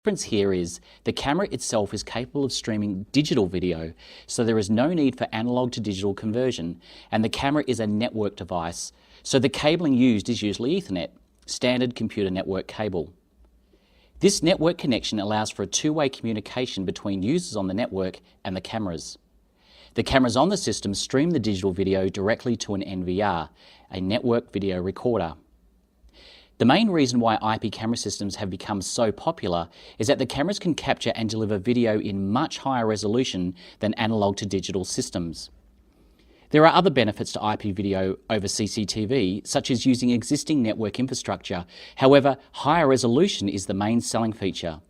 The difference here is the camera itself is capable of streaming digital video, so there is no need for analog to digital conversion, and the camera is a network device, so the cabling used is usually Ethernet, standard computer network cable. This network connection allows for a two-way communication between users on the network and the cameras. The cameras on the system stream the digital video directly to an NVR, a network video recorder. The main reason why IP camera systems have become so popular is that the cameras can capture and deliver video in much higher resolution than analog to digital systems. There are other benefits to IP video over CCTV, such as using existing network infrastructure. However, higher resolution is the main selling feature.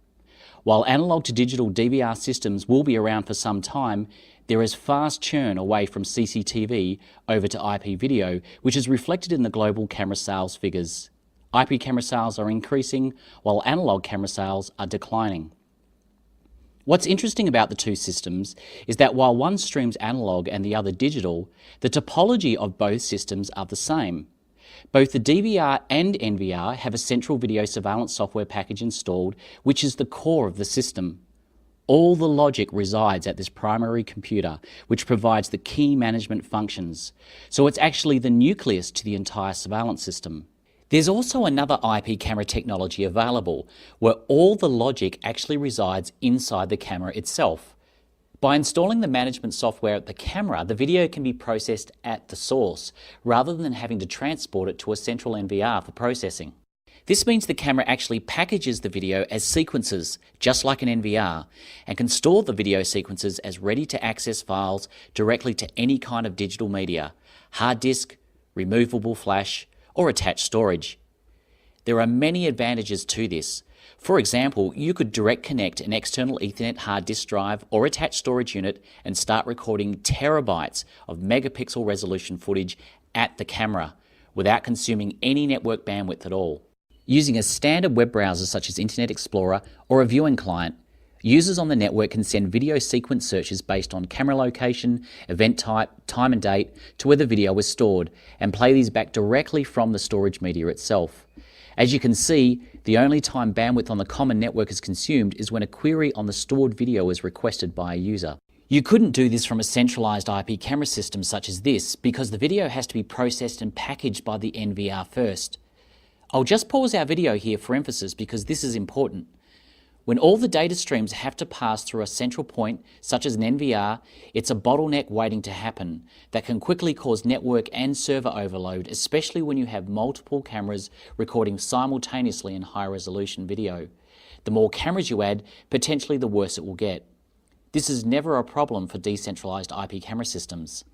While analog to digital DVR systems will be around for some time, there is fast churn away from CCTV over to IP video, which is reflected in the global camera sales figures. IP camera sales are increasing, while analog camera sales are declining. What's interesting about the two systems is that while one streams analog and the other digital, the topology of both systems are the same. Both the DVR and NVR have a central video surveillance software package installed, which is the core of the system. All the logic resides at this primary computer, which provides the key management functions. So it's actually the nucleus to the entire surveillance system. There's also another IP camera technology available, where all the logic actually resides inside the camera itself. By installing the management software at the camera, the video can be processed at the source, rather than having to transport it to a central NVR for processing. This means the camera actually packages the video as sequences, just like an NVR, and can store the video sequences as ready-to-access files directly to any kind of digital media, hard disk, removable flash, or attached storage. There are many advantages to this. For example, you could direct connect an external Ethernet hard disk drive or attached storage unit and start recording terabytes of megapixel resolution footage at the camera without consuming any network bandwidth at all. Using a standard web browser such as Internet Explorer or a viewing client, users on the network can send video sequence searches based on camera location, event type, time and date to where the video was stored, and play these back directly from the storage media itself. As you can see, the only time bandwidth on the common network is consumed is when a query on the stored video is requested by a user. You couldn't do this from a centralized IP camera system such as this because the video has to be processed and packaged by the NVR first. I'll just pause our video here for emphasis because this is important. When all the data streams have to pass through a central point, such as an NVR, it's a bottleneck waiting to happen that can quickly cause network and server overload, especially when you have multiple cameras recording simultaneously in high-resolution video. The more cameras you add, potentially the worse it will get. This is never a problem for decentralized IP camera systems.